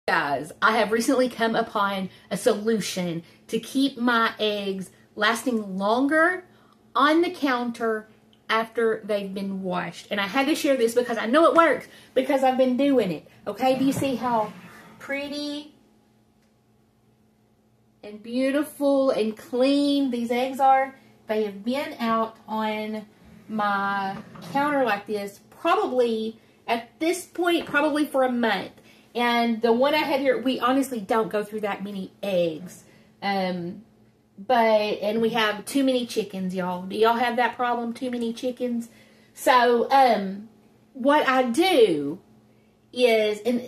Guys, I have recently come upon a solution to keep my eggs lasting longer on the counter after they've been washed. And I had to share this because I know it works because I've been doing it. Okay, do you see how pretty and beautiful and clean these eggs are? They have been out on my counter like this probably, at this point, probably for a month. And the one I had here, we honestly don't go through that many eggs. And we have too many chickens, y'all. Do y'all have that problem? Too many chickens? So, what I do is, and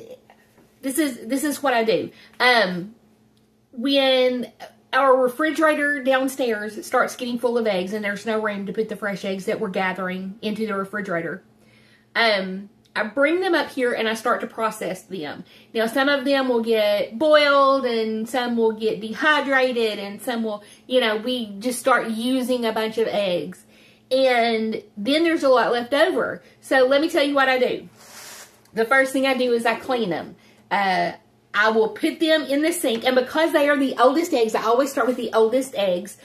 this is what I do. When our refrigerator downstairs starts getting full of eggs and there's no room to put the fresh eggs that we're gathering into the refrigerator, I bring them up here and I start to process them. Now, some of them will get boiled and some will get dehydrated and some will, we just start using a bunch of eggs. And then there's a lot left over. So let me tell you what I do. The first thing I do is I clean them. I will put them in the sink, and because they are the oldest eggs, I always start with the oldest eggs.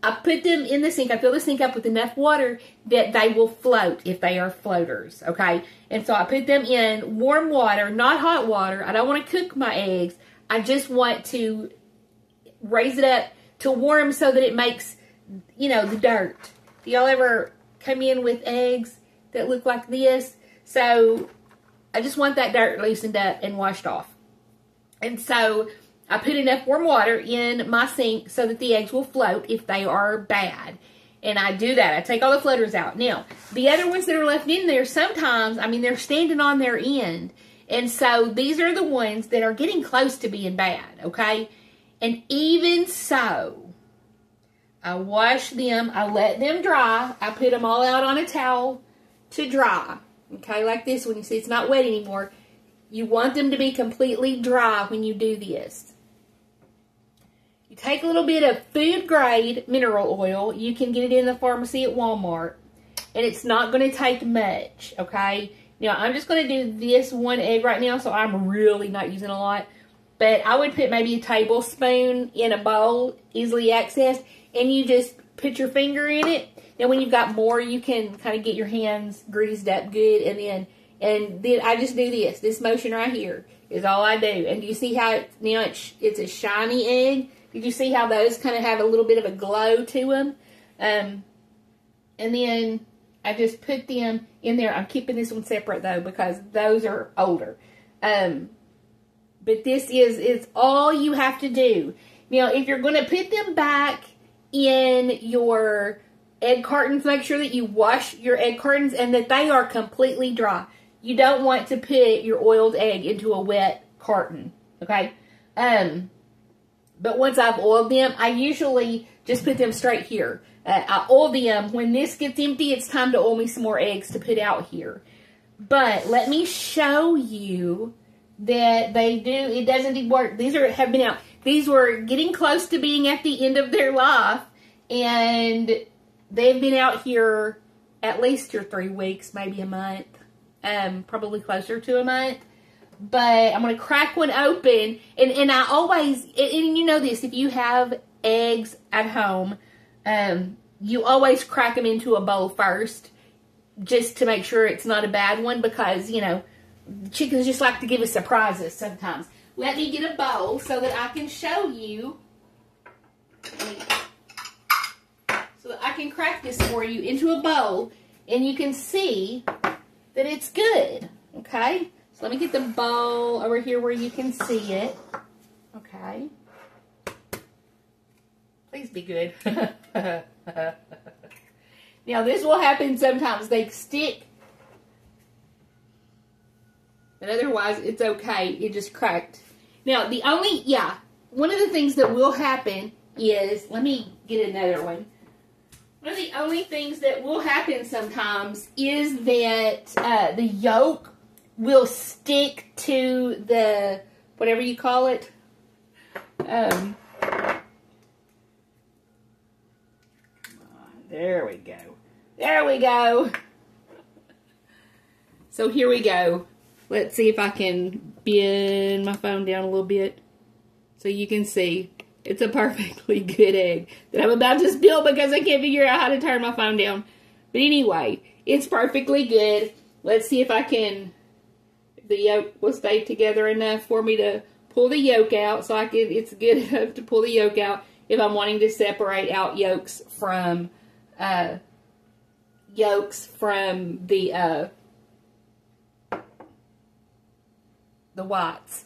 I put them in the sink. I fill the sink up with enough water that they will float if they are floaters, okay? And so I put them in warm water, not hot water. I don't want to cook my eggs. I just want to raise it up to warm so that it makes, the dirt. Do y'all ever come in with eggs that look like this? So I just want that dirt loosened up and washed off. And so I put enough warm water in my sink so that the eggs will float if they are bad. And I do that. I take all the floaters out. Now, the other ones that are left in there, sometimes, they're standing on their end. And so these are the ones that are getting close to being bad, okay? And even so, I wash them. I let them dry. I put them all out on a towel to dry, okay? Like this one. You see, it's not wet anymore. You want them to be completely dry when you do this. You take a little bit of food grade mineral oil. You can get it in the pharmacy at Walmart. And it's not going to take much, okay? Now, I'm just going to do this one egg right now, so I'm really not using a lot. But I would put maybe a tablespoon in a bowl, easily accessed, and you just put your finger in it. Now, when you've got more, you can kind of get your hands greased up good, and then I just do this. This motion right here is all I do. And do you see how it's a shiny egg? Did you see how those kind of have a little bit of a glow to them? And then I just put them in there. I'm keeping this one separate, though, because those are older. But this is all you have to do. Now, if you're going to put them back in your egg cartons, make sure that you wash your egg cartons and that they are completely dry. You don't want to put your oiled egg into a wet carton, okay? But once I've oiled them, I usually just put them straight here. I oil them. When this gets empty, it's time to oil me some more eggs to put out here. But let me show you that they do. It does indeed work. These have been out. These were getting close to being at the end of their life, and they've been out here at least 2 or 3 weeks, maybe a month. Probably closer to a month. But I'm going to crack one open. And I always, and you know this, if you have eggs at home, you always crack them into a bowl first. Just to make sure it's not a bad one. Because, chickens just like to give us surprises sometimes. Let me get a bowl so that I can show you. So that I can crack this for you into a bowl. And you can see that it's good, okay? So let me get the bowl over here where you can see it, okay? Please be good. Now, this will happen sometimes. They stick, but otherwise, it's okay. It just cracked. Now, one of the things that will happen is, let me get another one. One of the only things that will happen sometimes is that the yolk will stick to the, whatever you call it. There we go. There we go. So here we go. Let's see if I can bend my phone down a little bit so you can see. It's a perfectly good egg that I'm about to spill because I can't figure out how to turn my phone down. But anyway, it's perfectly good. Let's see if the yolk will stay together enough for me to pull the yolk out. So it's good enough to pull the yolk out if I'm wanting to separate out yolks from the whites.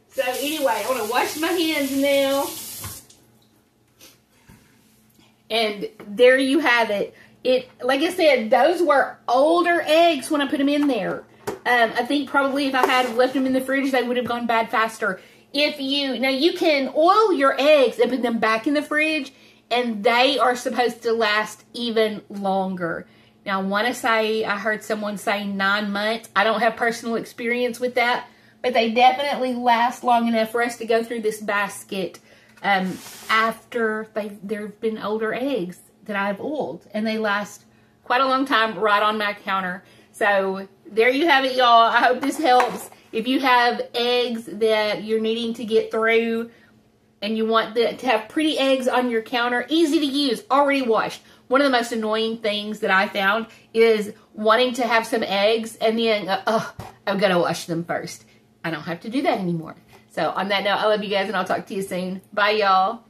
So anyway, I want to wash my hands now. And there you have it. Like I said, those were older eggs when I put them in there. I think probably if I had left them in the fridge, they would have gone bad faster. Now you can oil your eggs and put them back in the fridge, and they are supposed to last even longer. Now I heard someone say 9 months. I don't have personal experience with that, but they definitely last long enough for us to go through this basket after there have been older eggs that I've oiled. And they last quite a long time right on my counter. So there you have it, y'all. I hope this helps. If you have eggs that you're needing to get through and you want to have pretty eggs on your counter, easy to use, already washed. One of the most annoying things that I found is wanting to have some eggs and then, I've got to wash them first. I don't have to do that anymore. So on that note, I love you guys and I'll talk to you soon. Bye, y'all.